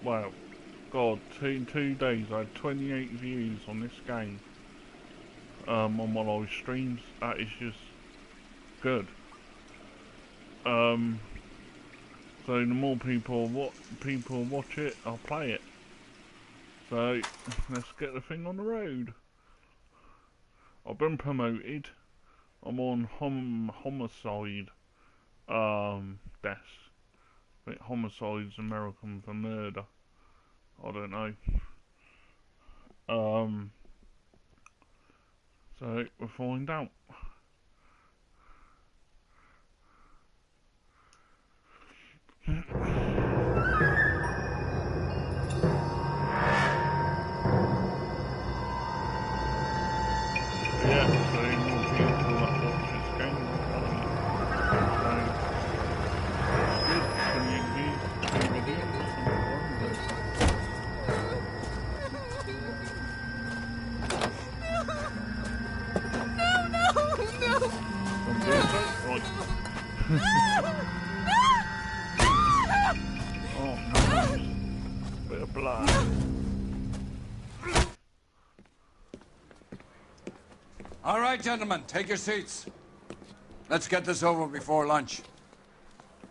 Wow, God, two days I had 28 views on this game. On my live streams. That is just good. So the more people watch it, I'll play it. So let's get the thing on the road. I've been promoted. I'm on homicide desk. I think homicide's American for murder. I don't know. So we'll find out. Yeah, so more people that watch this game will play. So it's good. 28 views, 2 videos, I'm doing so right. Oh, nice. Bit of blood. All right, gentlemen, take your seats. Let's get this over before lunch.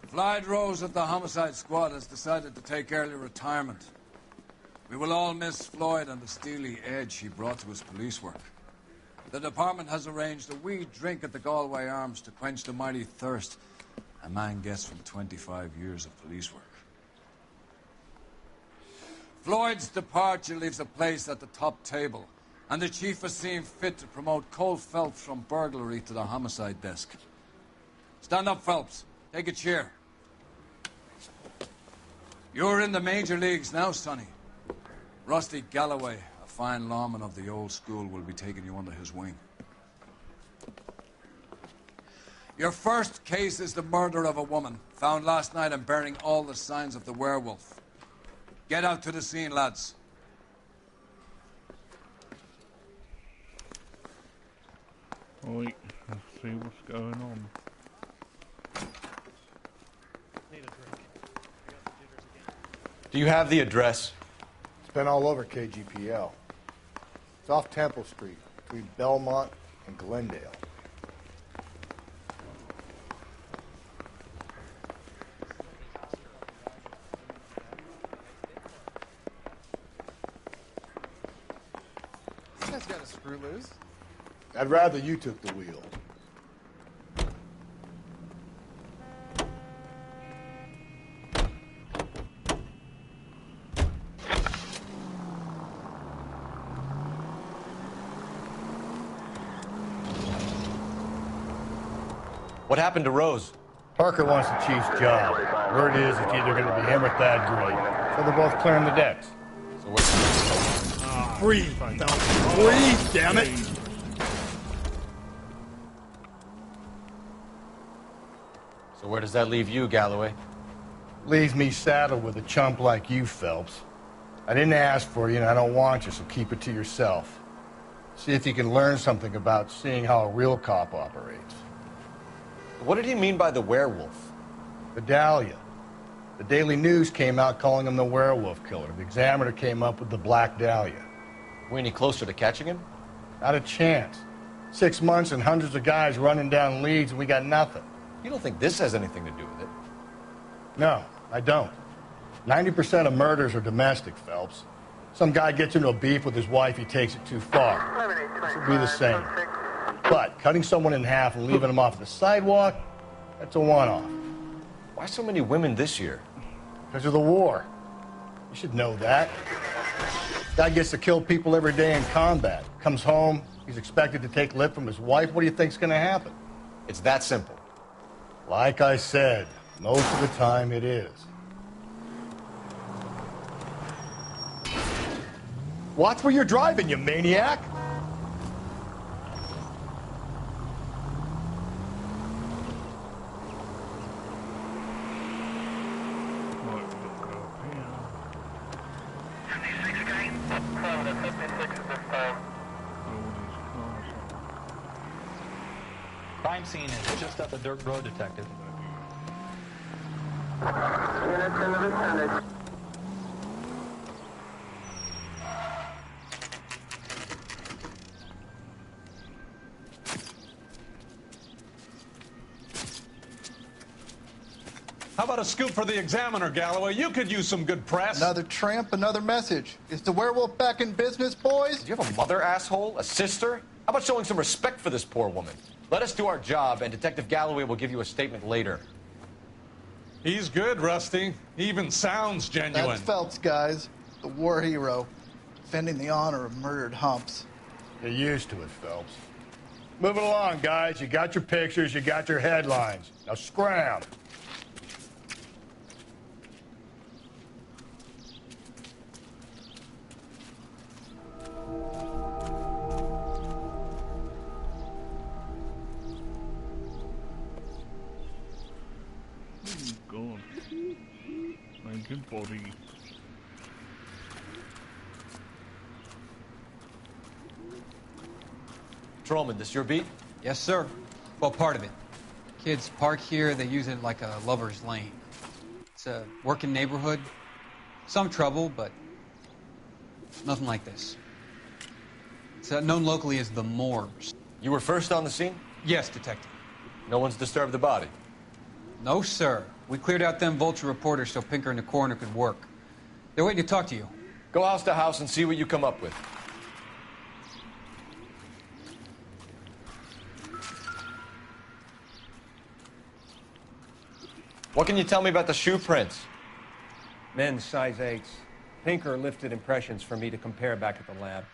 Floyd Rose of the Homicide Squad has decided to take early retirement. We will all miss Floyd and the steely edge he brought to his police work. The department has arranged a wee drink at the Galway Arms to quench the mighty thirst a man gets from 25 years of police work. Floyd's departure leaves a place at the top table, and the chief has seen fit to promote Cole Phelps from burglary to the homicide desk. Stand up, Phelps. Take a chair. You're in the major leagues now, Sonny. Rusty Galloway, a fine lawman of the old school, will be taking you under his wing. Your first case is the murder of a woman, found last night and bearing all the signs of the werewolf. Get out to the scene, lads. Right, let's see what's going on. Do you have the address? It's been all over KGPL. It's off Temple Street, between Belmont and Glendale. This guy's got a screw loose. I'd rather you took the wheel. What happened to Rose? Parker wants the chief's job. Word is it's either going to be him or Thad Green. So they're both clearing the decks. So what's... Breathe. No. Breathe, damn it. So where does that leave you, Galloway? Leaves me saddled with a chump like you, Phelps. I didn't ask for you, and I don't want you, so keep it to yourself. See if you can learn something about seeing how a real cop operates. What did he mean by the werewolf? The Dahlia. The Daily News came out calling him the werewolf killer. The Examiner came up with the Black Dahlia. We any closer to catching him? Not a chance. 6 months and hundreds of guys running down leads, and we got nothing. You don't think this has anything to do with it? No, I don't. 90% of murders are domestic, Phelps. Some guy gets into a beef with his wife, he takes it too far. This will be the same. But cutting someone in half and leaving them off the sidewalk, that's a one-off. Why so many women this year? Because of the war. You should know that. Guy gets to kill people every day in combat. Comes home, he's expected to take lip from his wife. What do you think's going to happen? It's that simple. Like I said, most of the time it is. Watch where you're driving, you maniac! Crime scene is just up the dirt road, Detective. Units in the vicinity. How about a scoop for the Examiner, Galloway? You could use some good press. Another tramp, another message. Is the werewolf back in business, boys? Do you have a mother, asshole? A sister? How about showing some respect for this poor woman? Let us do our job, and Detective Galloway will give you a statement later. He's good, Rusty. He even sounds genuine. That's Phelps, guys. The war hero. Defending the honor of murdered humps. You're used to it, Phelps. Move it along, guys. You got your pictures, you got your headlines. Now scram. God. Naked body. Patrolman, this your beat? Yes, sir. Well, part of it. Kids park here, they use it like a lover's lane. It's a working neighborhood. Some trouble, but nothing like this. It's known locally as the Moors. You were first on the scene? Yes, detective. No one's disturbed the body. No, sir. We cleared out them vulture reporters so Pinker and the coroner could work. They're waiting to talk to you. Go house to house and see what you come up with. What can you tell me about the shoe prints? Men's size 8s. Pinker lifted impressions for me to compare back at the lab.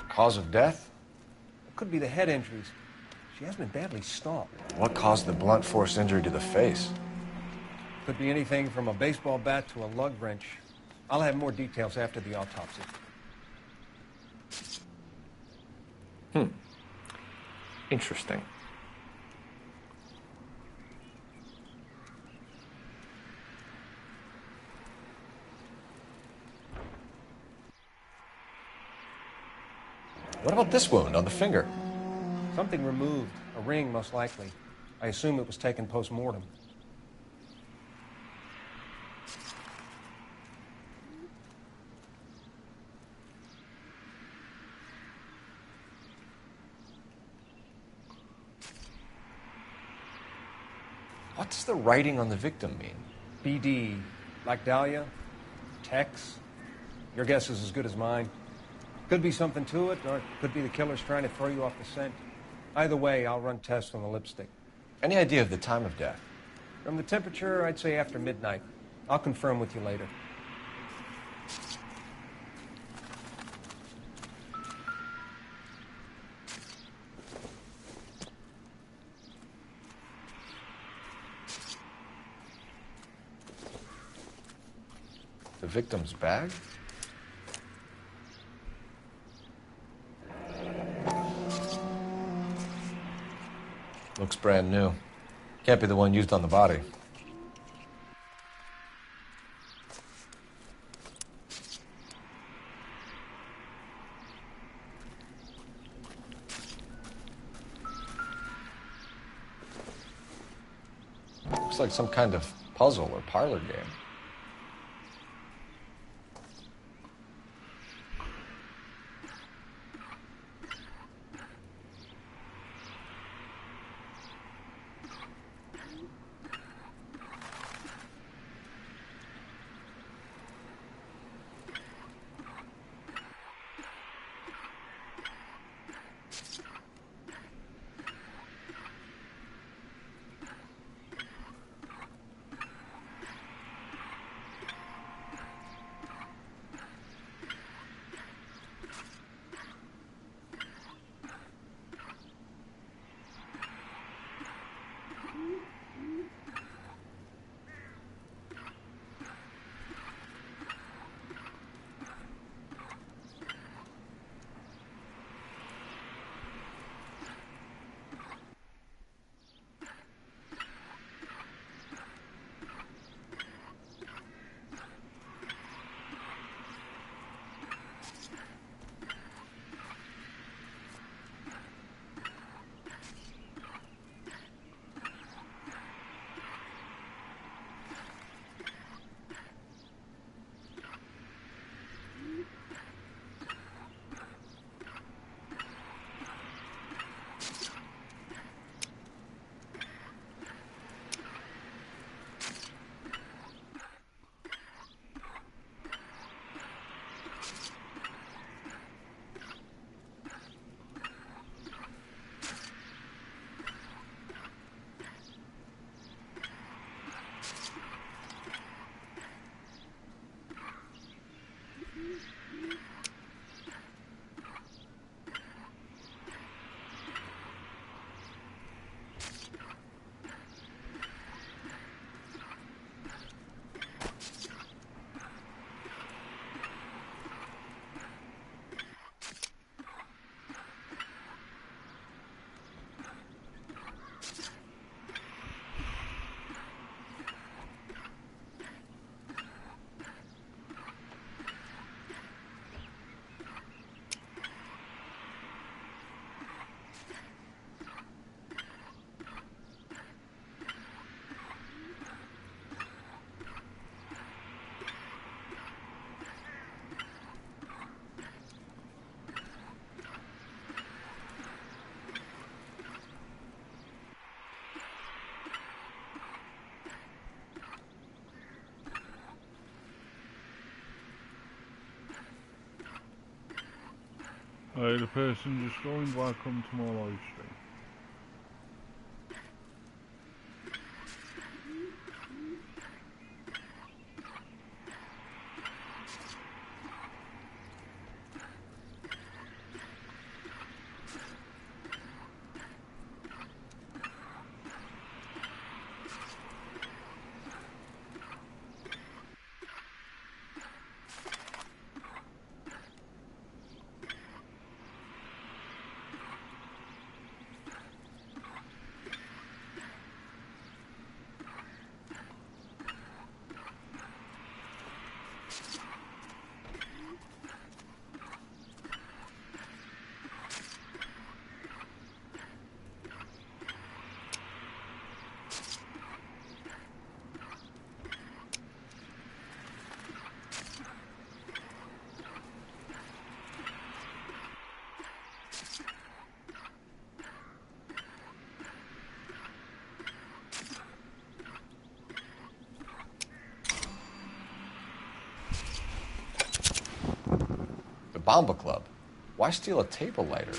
Cause of death? It could be the head injuries. She has been badly stomped. What caused the blunt force injury to the face? Could be anything from a baseball bat to a lug wrench. I'll have more details after the autopsy. Interesting. What about this wound on the finger? Something removed. A ring, most likely. I assume it was taken post-mortem. What does the writing on the victim mean? BD. Like Dahlia? Tex? Your guess is as good as mine. Could be something to it, or it could be the killer's trying to throw you off the scent. Either way, I'll run tests on the lipstick. Any idea of the time of death? From the temperature, I'd say after midnight. I'll confirm with you later. The victim's bag? Looks brand new. Can't be the one used on the body. Looks like some kind of puzzle or parlor game. Hey, the person just joined, welcome to my live stream. Bomba Club. Why steal a table lighter?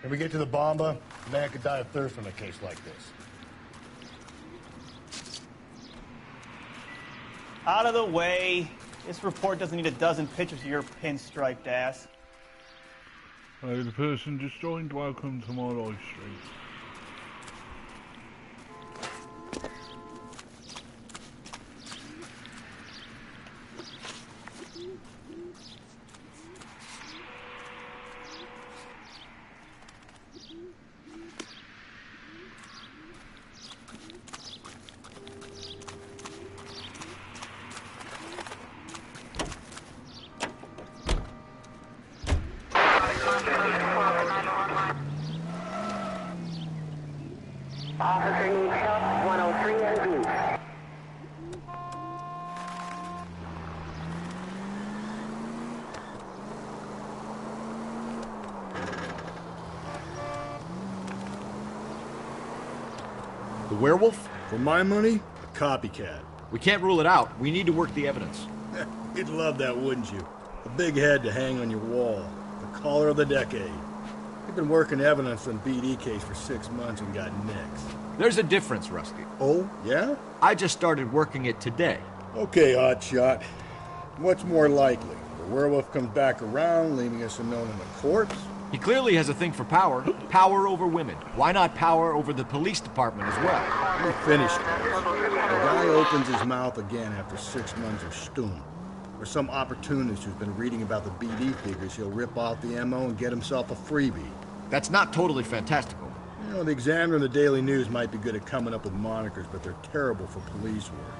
When we get to the Bomba, a man could die of thirst from a case like this. Out of the way. This report doesn't need a dozen pictures of your pinstriped ass. Hey, the person just joined, welcome to my live stream. Officer needs help, 103 and B. The werewolf? For my money, a copycat. We can't rule it out. We need to work the evidence. You'd love that, wouldn't you? A big head to hang on your wall. The caller of the decade. You've been working evidence on BD case for 6 months and got nicks. There's a difference, Rusty. Oh, yeah? I just started working it today. Okay, Hotshot. What's more likely? The werewolf comes back around, leaving us unknown in a corpse? He clearly has a thing for power. Power over women. Why not power over the police department as well? We're finished. The guy opens his mouth again after 6 months of stewing. Or some opportunist who's been reading about the BD figures, he'll rip off the MO and get himself a freebie. That's not totally fantastical. You know, the Examiner and the Daily News might be good at coming up with monikers, but they're terrible for police work.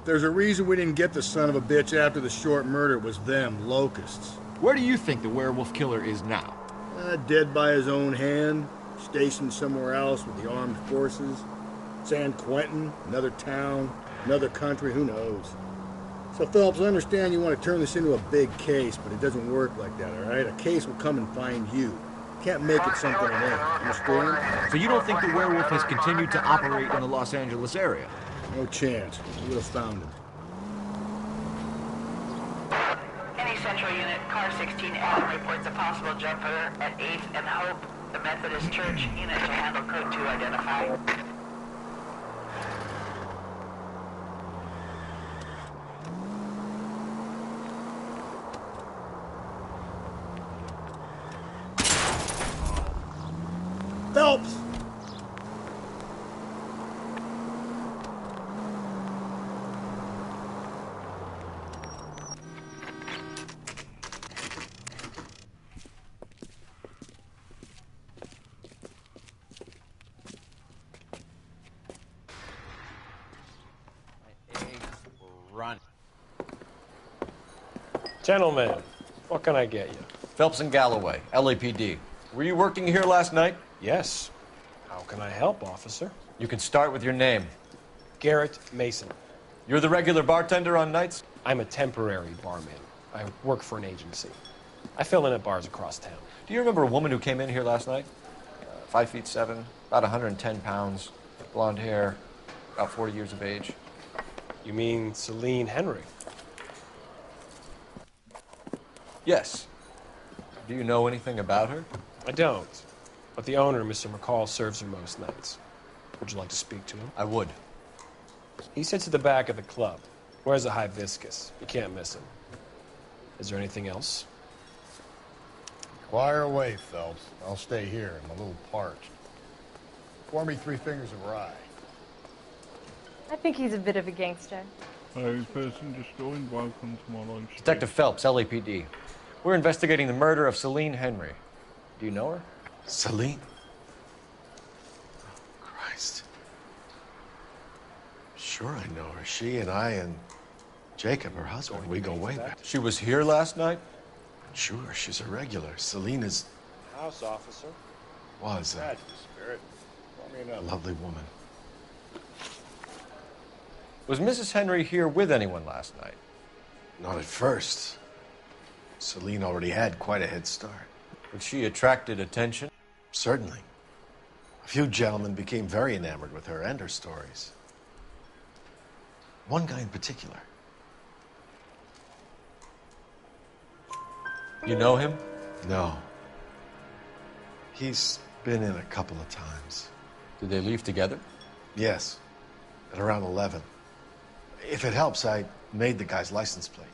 If there's a reason we didn't get the son of a bitch after the short murder, it was them, locusts. Where do you think the werewolf killer is now? Dead by his own hand, stationed somewhere else with the armed forces. San Quentin, another town, another country, who knows? So, Phelps, I understand you want to turn this into a big case, but it doesn't work like that, all right? A case will come and find you. Can't make it something it ain't, understand? So you don't think the werewolf has continued to operate in the Los Angeles area? No chance. We would have found him. Any Central Unit, Car 16 Allen reports a possible jumper at 8th and Hope. The Methodist Church unit to handle code 2 identify. Phelps! Gentlemen, what can I get you? Phelps and Galloway, LAPD. Were you working here last night? Yes. How can I help, officer? You can start with your name. Garrett Mason. You're the regular bartender on nights? I'm a temporary barman. I work for an agency. I fill in at bars across town. Do you remember a woman who came in here last night? 5'7", about 110 pounds, blonde hair, about 40 years of age. You mean Celine Henry? Yes. Do you know anything about her? I don't. But the owner, Mr. McCall, serves her most nights. Would you like to speak to him? I would. He sits at the back of the club. Wears a hibiscus. You can't miss him. Is there anything else? Fire away, Phelps. I'll stay here. I'm a little parched. Pour me 3 fingers of rye. I think he's a bit of a gangster. Hey, person just joined. Welcome to my live stream. Detective Phelps, LAPD. We're investigating the murder of Celine Henry. Do you know her? Celine? Oh, Christ. Sure I know her. She and I and Jacob, her husband, we go way back. She was here last night? Sure, she's a regular. Celine is... House officer. Was a Spirit. lovely woman. Was Mrs. Henry here with anyone last night? Not at first. Celine already had quite a head start. But she attracted attention? Certainly. A few gentlemen became very enamored with her and her stories. One guy in particular. You know him? No. He's been in a couple of times. Did they leave together? Yes. At around 11. If it helps, I made the guy's license plate.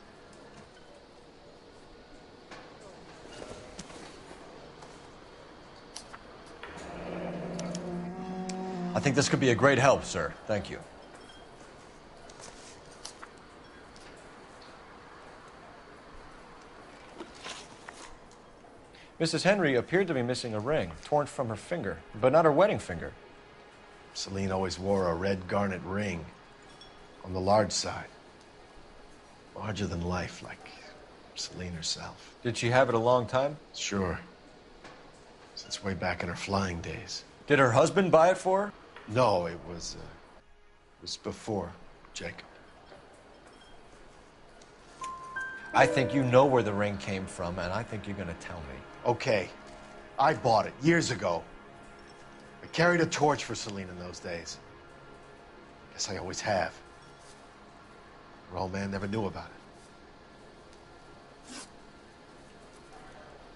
I think this could be a great help, sir. Thank you. Mrs. Henry appeared to be missing a ring, torn from her finger, but not her wedding finger. Celine always wore a red garnet ring on the large side. Larger than life, like Celine herself. Did she have it a long time? Sure. Since way back in her flying days. Did her husband buy it for her? No, it was before Jacob. I think you know where the ring came from, and I think you're going to tell me. Okay. I bought it years ago. I carried a torch for Celine in those days. Guess I always have. Her old man never knew about it.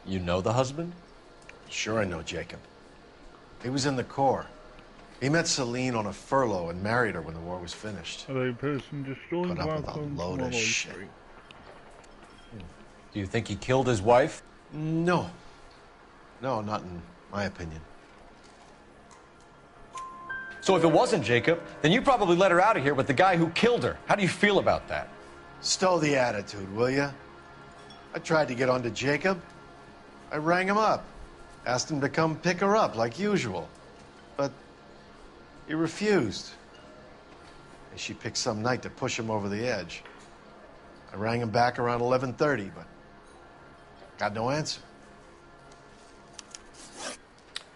You know the husband? Sure I know Jacob. He was in the Corps. He met Celine on a furlough and married her when the war was finished. Hello, person just joined. Put up with a Welcome to load my of live shit. stream. Do you think he killed his wife? No. No, not in my opinion. So if it wasn't Jacob, then you probably let her out of here with the guy who killed her. How do you feel about that? Stow the attitude, will ya? I tried to get onto Jacob. I rang him up. Asked him to come pick her up, like usual. But he refused. And she picked some night to push him over the edge. I rang him back around 11:30, but got no answer.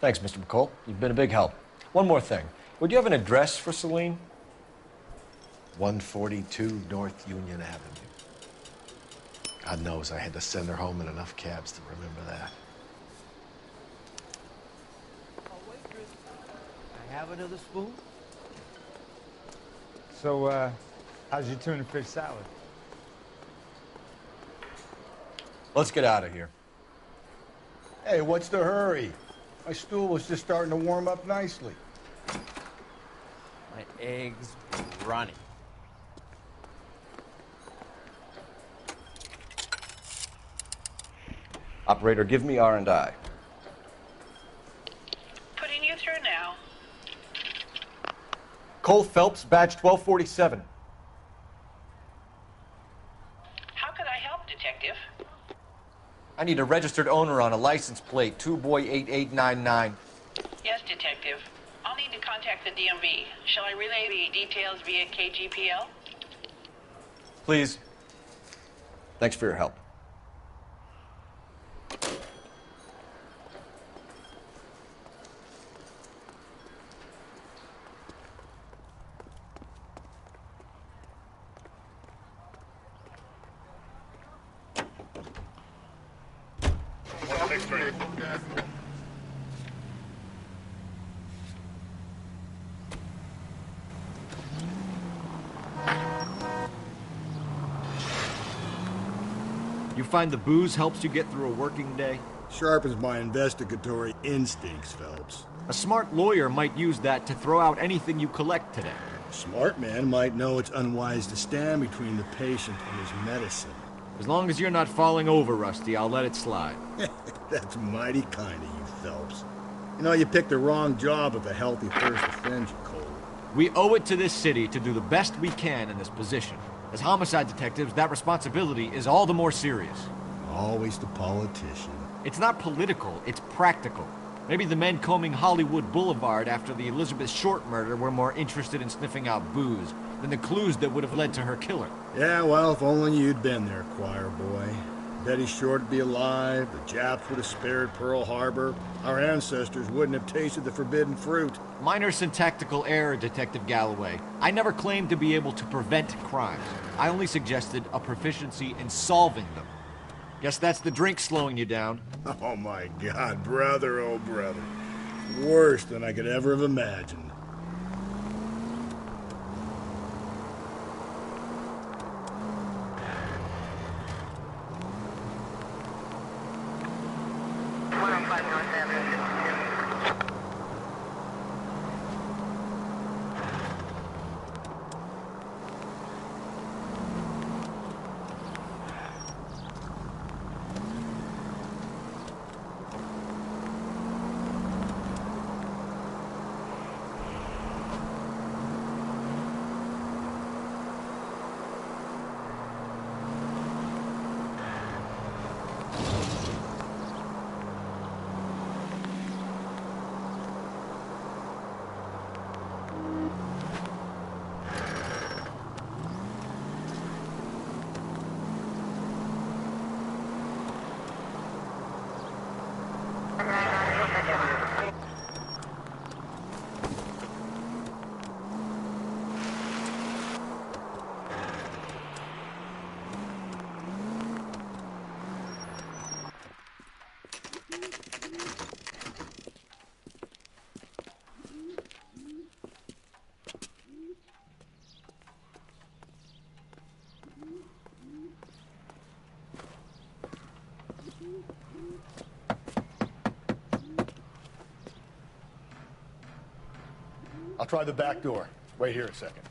Thanks, Mr. McCall. You've been a big help. One more thing. Would you have an address for Celine? 142 North Union Avenue. God knows I had to send her home in enough cabs to remember that. I have another spoon? So, how's your tuna fish salad? Let's get out of here. Hey, what's the hurry? My stool was just starting to warm up nicely. My eggs running. Operator, give me R&I. Putting you through now. Cole Phelps, badge 1247. How could I help, Detective? I need a registered owner on a license plate, 2boy8899. Yes, Detective. I'll need to contact the DMV. Shall I relay the details via KGPL? Please. Thanks for your help. You find the booze helps you get through a working day? Sharpens my investigatory instincts, Phelps. A smart lawyer might use that to throw out anything you collect today. A smart man might know it's unwise to stand between the patient and his medicine. As long as you're not falling over, Rusty, I'll let it slide. That's mighty kind of you, Phelps. You know, you picked the wrong job if a healthy thirst offends you, Cole. We owe it to this city to do the best we can in this position. As homicide detectives, that responsibility is all the more serious. Always the politician. It's not political, it's practical. Maybe the men combing Hollywood Boulevard after the Elizabeth Short murder were more interested in sniffing out booze than the clues that would have led to her killer. Yeah, well, if only you'd been there, choir boy. Betty Short would be alive, the Japs would have spared Pearl Harbor, our ancestors wouldn't have tasted the forbidden fruit. Minor syntactical error, Detective Galloway. I never claimed to be able to prevent crimes. I only suggested a proficiency in solving them. Guess that's the drink slowing you down. Oh my God, brother, oh brother. Worse than I could ever have imagined. I'll try the back door. Wait here a second.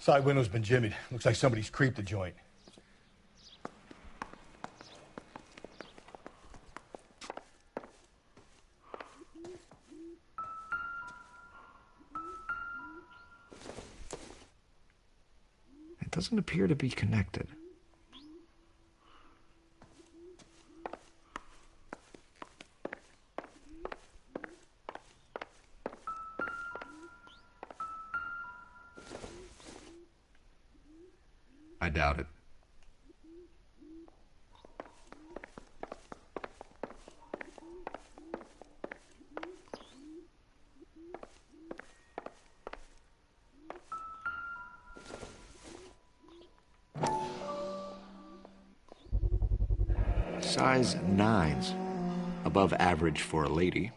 Side window's been jimmied. Looks like somebody's creeped the joint. It doesn't appear to be connected. I doubt it. Size 9s. Above average for a lady.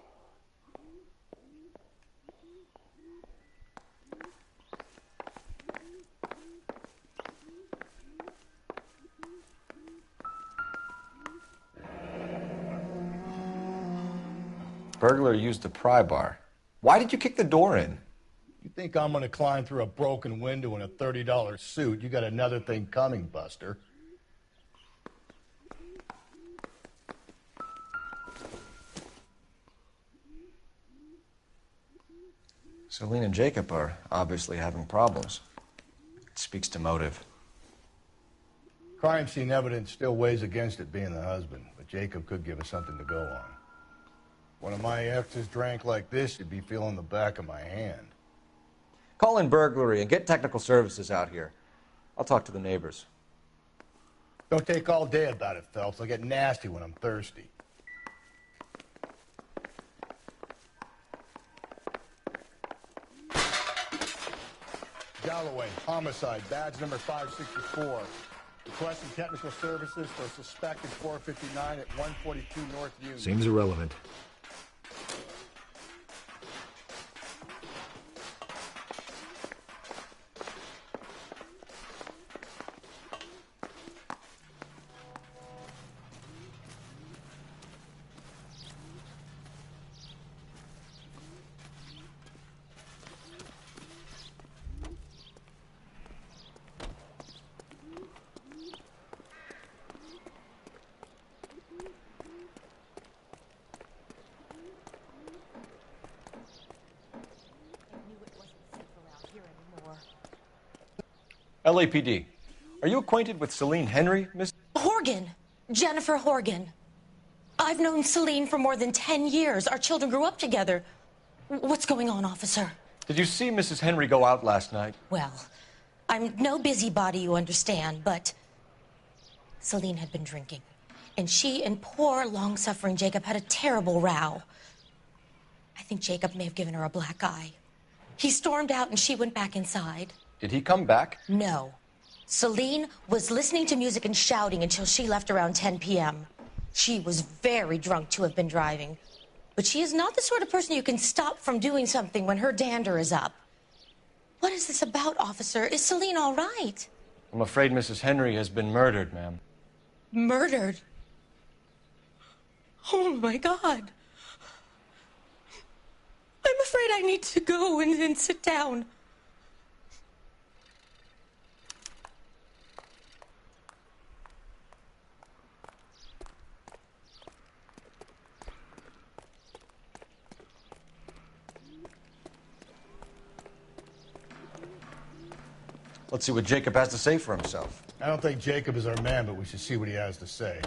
Burglar used the pry bar. Why did you kick the door in? You think I'm gonna climb through a broken window in a $30 suit? You got another thing coming, Buster. Celine and Jacob are obviously having problems. It speaks to motive. Crime scene evidence still weighs against it being the husband, but Jacob could give us something to go on. One of my exes drank like this, you'd be feeling the back of my hand. Call in burglary and get technical services out here. I'll talk to the neighbors. Don't take all day about it, Phelps. I'll get nasty when I'm thirsty. Galloway, homicide, badge number 564. Requesting technical services for a suspected 459 at 142 North Union. Seems irrelevant. LAPD. Are you acquainted with Celine Henry, Miss? Horgan. Jennifer Horgan. I've known Celine for more than 10 years. Our children grew up together. What's going on, officer? Did you see Mrs. Henry go out last night? Well, I'm no busybody, you understand, but Celine had been drinking. And she and poor, long-suffering Jacob had a terrible row. I think Jacob may have given her a black eye. He stormed out and she went back inside. Did he come back? No. Celine was listening to music and shouting until she left around 10 p.m. She was very drunk to have been driving. But she is not the sort of person you can stop from doing something when her dander is up. What is this about, officer? Is Celine all right? I'm afraid Mrs. Henry has been murdered, ma'am. Murdered? Oh, my God. I'm afraid I need to go and sit down. Let's see what Jacob has to say for himself. I don't think Jacob is our man, but we should see what he has to say.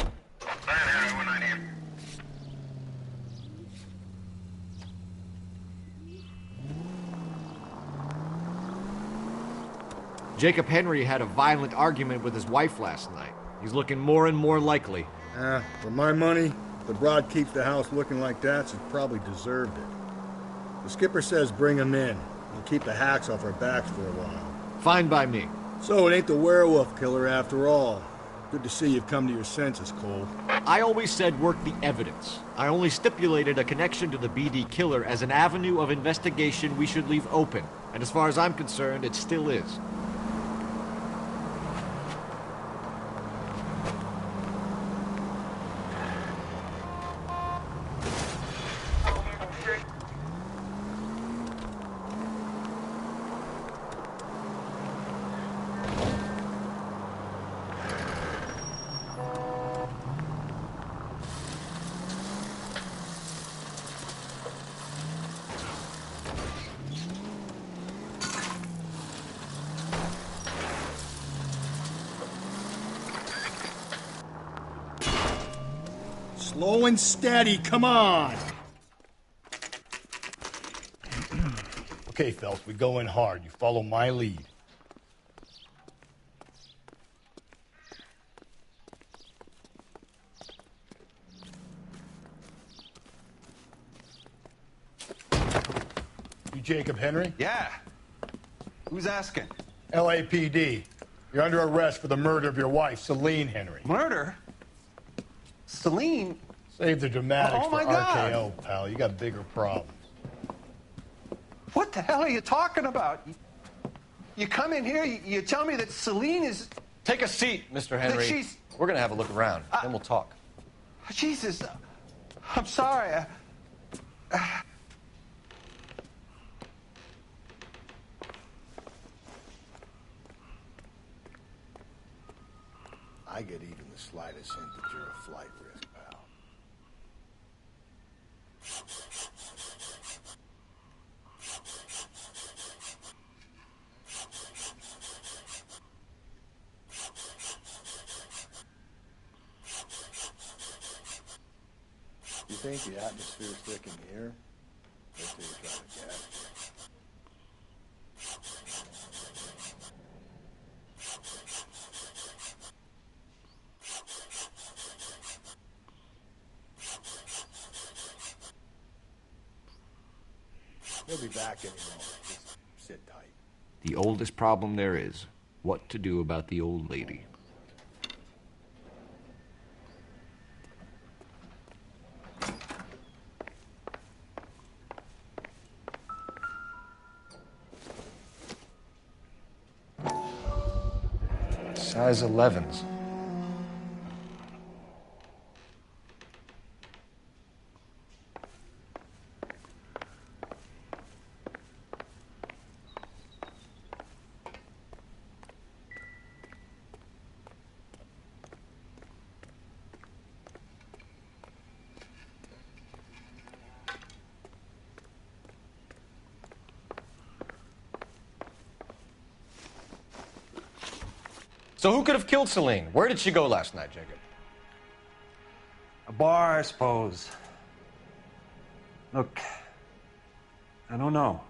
Jacob Henry had a violent argument with his wife last night. He's looking more and more likely. For my money, if the broad keeps the house looking like that, she's probably deserved it. The skipper says bring him in. We'll keep the hacks off our backs for a while. Fine by me. So it ain't the werewolf killer after all. Good to see you've come to your senses, Cole. I always said work the evidence. I only stipulated a connection to the BD killer as an avenue of investigation we should leave open. And as far as I'm concerned, it still is. Slow and steady, come on! Okay, Phelps, we go in hard. You follow my lead. You Jacob Henry? Yeah. Who's asking? LAPD. You're under arrest for the murder of your wife, Celine Henry. Murder? Celine? Save the dramatics Oh, for my God. RKO, pal. You got bigger problems. What the hell are you talking about? You come in here, you tell me that Celine is... Take a seat, Mr. Henry. That she's... We're gonna have a look around, then we'll talk. Jesus. I'm sorry. I get even the slightest hint that you're a flight risk, pal. You think the atmosphere's thick in here? Wait till you try to gas it. He'll be back any moment. Just sit tight. The oldest problem there is, what to do about the old lady. Size 11s. So who could have killed Celine? Where did she go last night, Jacob? A bar, I suppose. Look, I don't know.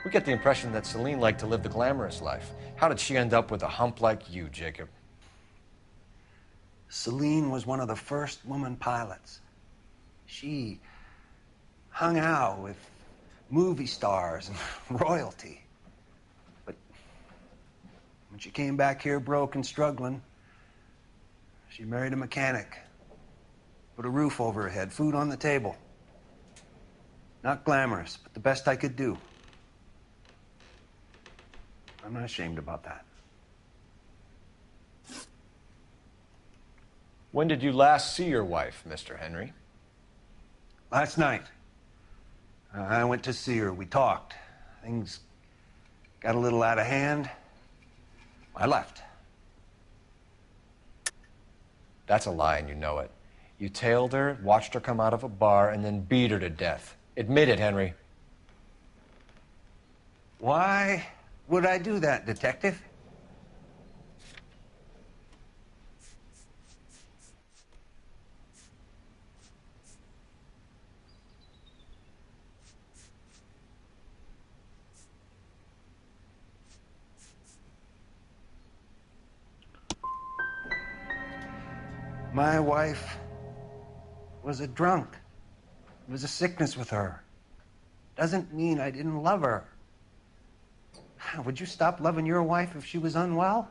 We get the impression that Celine liked to live the glamorous life. How did she end up with a hump like you, Jacob? Celine was one of the first woman pilots. She hung out with movie stars and royalty. But when she came back here broke and struggling, she married a mechanic. Put a roof over her head, food on the table. Not glamorous, but the best I could do. I'm not ashamed about that. When did you last see your wife, Mr. Henry? Last night, I went to see her. We talked. Things got a little out of hand. I left. That's a lie, and you know it. You tailed her, watched her come out of a bar, and then beat her to death. Admit it, Henry. Why would I do that, Detective? My wife was a drunk. It was a sickness with her. Doesn't mean I didn't love her. Would you stop loving your wife if she was unwell?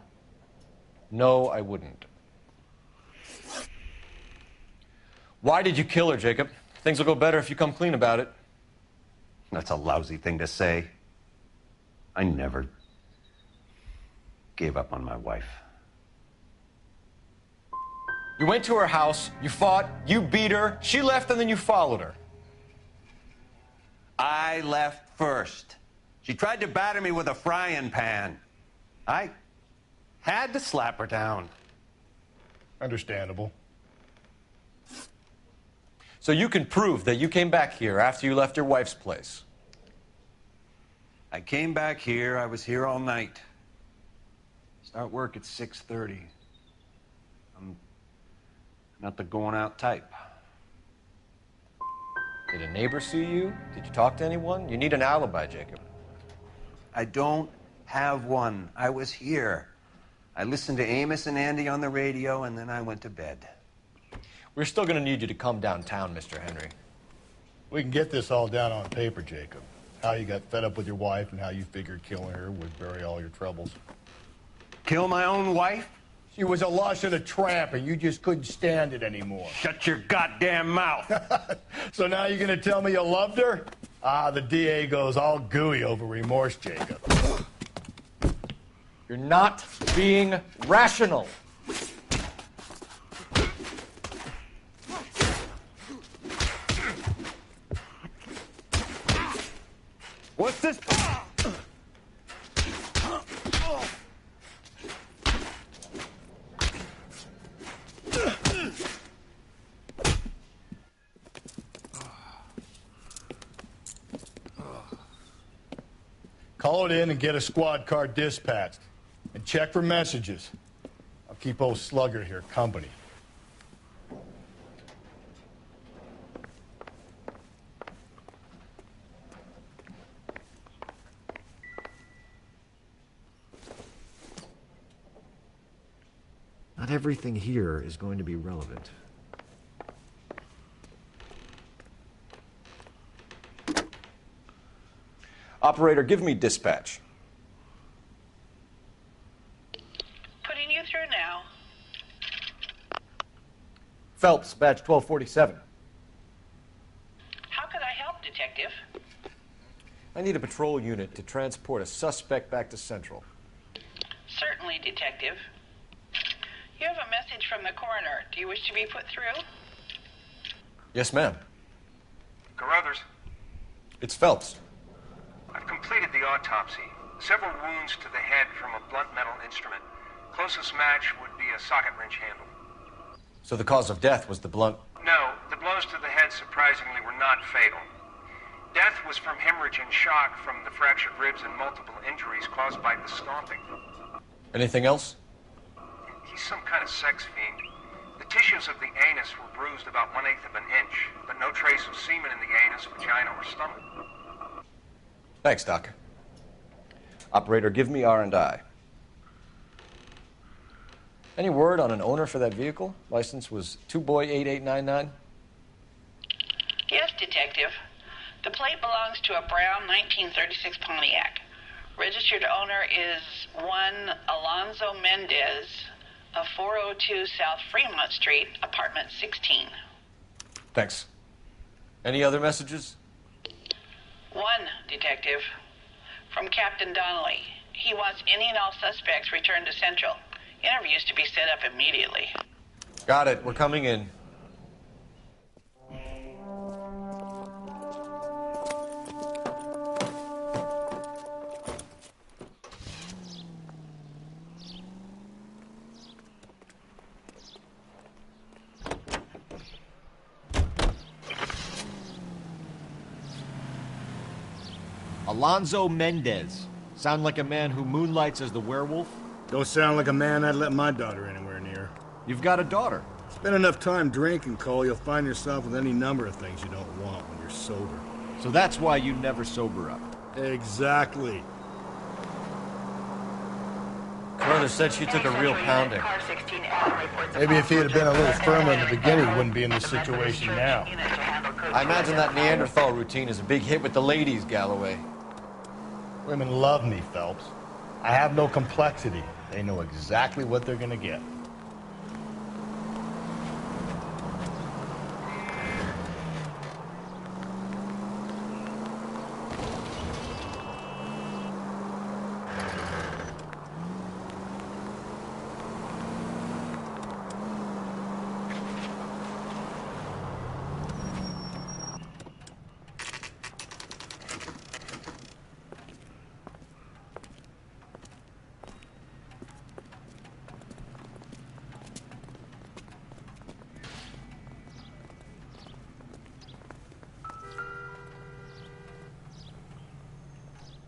No, I wouldn't. Why did you kill her, Jacob? Things will go better if you come clean about it. That's a lousy thing to say. I never gave up on my wife. You went to her house, you fought, you beat her, she left, and then you followed her. I left first. She tried to batter me with a frying pan. I had to slap her down. Understandable. So you can prove that you came back here after you left your wife's place. I came back here. I was here all night. Start work at 6:30. I'm not the going out type. Did a neighbor see you? Did you talk to anyone? You need an alibi, Jacob. I don't have one. I was here. I listened to Amos and Andy on the radio, and then I went to bed. We're still going to need you to come downtown, Mr. Henry. We can get this all down on paper, Jacob. How you got fed up with your wife and how you figured killing her would bury all your troubles. Kill my own wife? She was a lush and a tramp, and you just couldn't stand it anymore. Shut your goddamn mouth. So now you're going to tell me you loved her? Ah, the DA goes all gooey over remorse, Jacob. You're not being rational. What's this? Call it in and get a squad car dispatched. And check for messages. I'll keep old Slugger here company. Not everything here is going to be relevant. Operator, give me dispatch. Putting you through now. Phelps, badge 1247. How could I help, Detective? I need a patrol unit to transport a suspect back to Central. Certainly, Detective. You have a message from the coroner. Do you wish to be put through? Yes, ma'am. Carruthers, It's Phelps. I've completed the autopsy. Several wounds to the head from a blunt metal instrument. Closest match would be a socket wrench handle. So the cause of death was the blunt... No, the blows to the head surprisingly were not fatal. Death was from hemorrhage and shock from the fractured ribs and multiple injuries caused by the stomping. Anything else? He's some kind of sex fiend. The tissues of the anus were bruised about 1/8 of an inch, but no trace of semen in the anus, vagina, or stomach. Thanks, Doc. Operator, give me R&I. Any word on an owner for that vehicle? License was 2boy8899. Yes, Detective. The plate belongs to a brown 1936 Pontiac. Registered owner is one Alonzo Mendez of 402 South Fremont Street, apartment 16. Thanks. Any other messages? One, Detective. From Captain Donnelly. He wants any and all suspects returned to Central. Interviews to be set up immediately. Got it. We're coming in. Alonzo Mendez. Sound like a man who moonlights as the werewolf? Don't sound like a man I'd let my daughter anywhere near. You've got a daughter. Spend enough time drinking, Cole, you'll find yourself with any number of things you don't want when you're sober. So that's why you never sober up. Exactly. Carruthers said she took a real pounding. Maybe if he had been a little firmer in the beginning, he wouldn't be in this situation now. I imagine that Neanderthal routine is a big hit with the ladies, Galloway. Women love me, Phelps. I have no complexity. They know exactly what they're gonna get.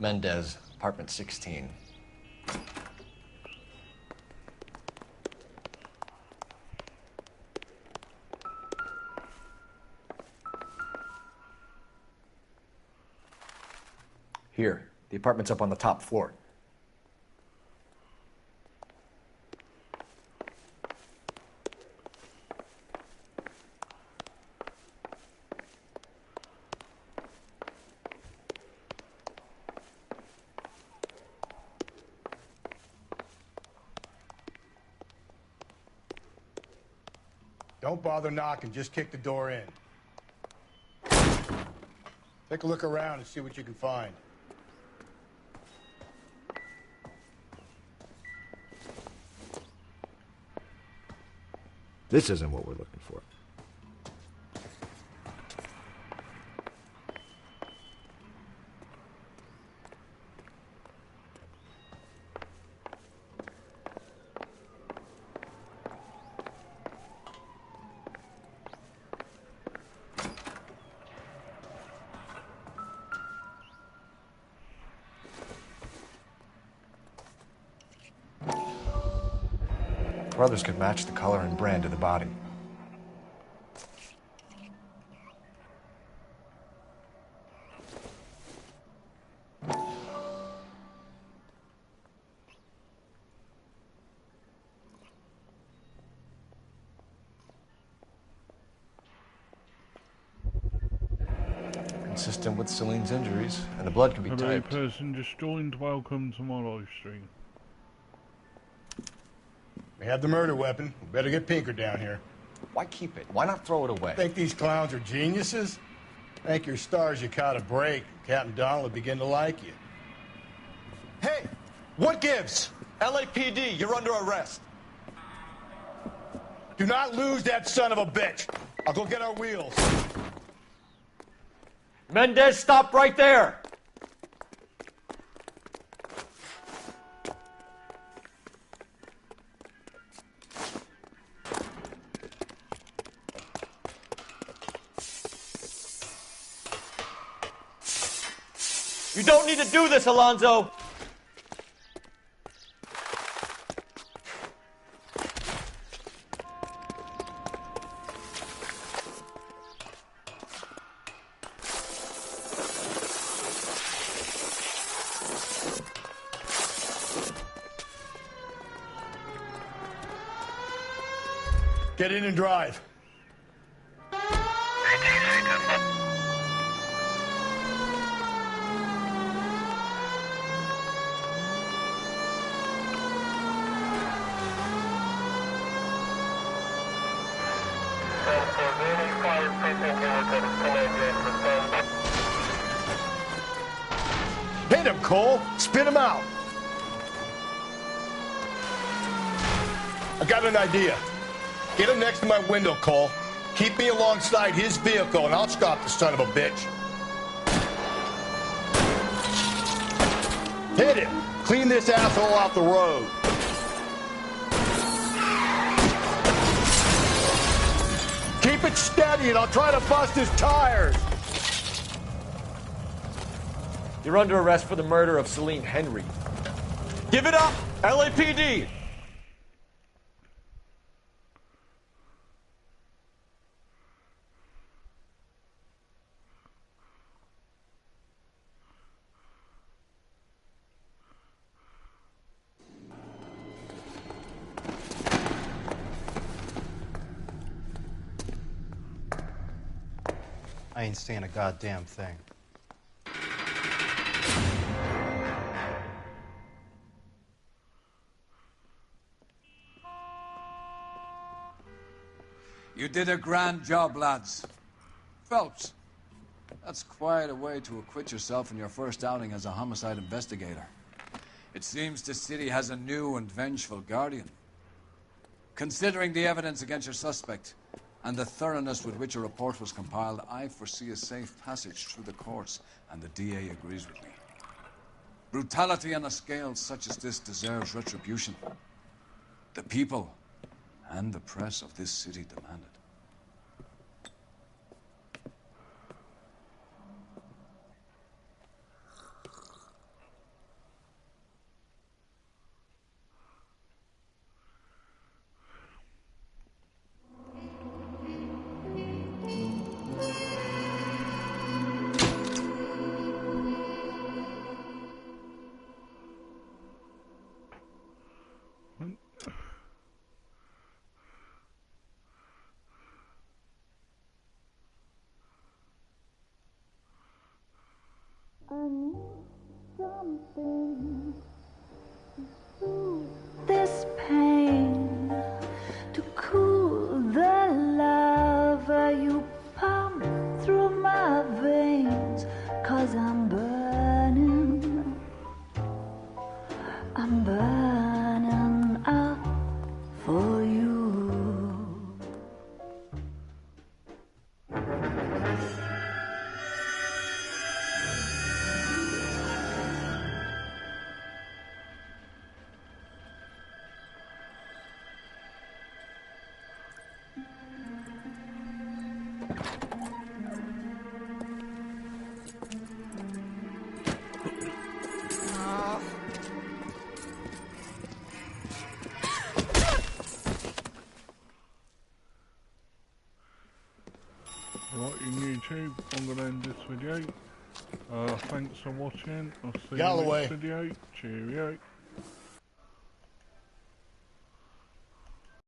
Mendez, apartment 16. Here, the apartment's up on the top floor. Don't bother knocking, just kick the door in. Take a look around and see what you can find. This isn't what we're looking for. Brothers could match the color and brand of the body. consistent with Celine's injuries, and the blood could be Hello, typed. person just joined. Welcome to my live stream. We have the murder weapon. We better get Pinker down here. Why keep it? Why not throw it away? Think these clowns are geniuses? Thank your stars you caught a break. Captain Donald will begin to like you. Hey, what gives? LAPD, you're under arrest. Do not lose that son of a bitch. I'll go get our wheels. Mendez, stop right there. You don't need to do this, Alonzo. Get in and drive. Hit him, Cole. Spit him out. I got an idea. Get him next to my window, Cole. Keep me alongside his vehicle, and I'll stop the son of a bitch. Hit him. Clean this asshole off the road. Keep it steady, and I'll try to bust his tires. You're under arrest for the murder of Celine Henry. Give it up, LAPD! I ain't saying a goddamn thing. You did a grand job, lads. Phelps, that's quite a way to acquit yourself in your first outing as a homicide investigator. It seems the city has a new and vengeful guardian. Considering the evidence against your suspect and the thoroughness with which a report was compiled, I foresee a safe passage through the courts, and the DA agrees with me. Brutality on a scale such as this deserves retribution. The people and the press of this city demand it. This pain to cool the lava you pump through my veins, 'cause I'm burning up for you. Right, in YouTube, I'm going to end this video. Thanks for watching. I'll see you in the Galloway. next video. Cheerio.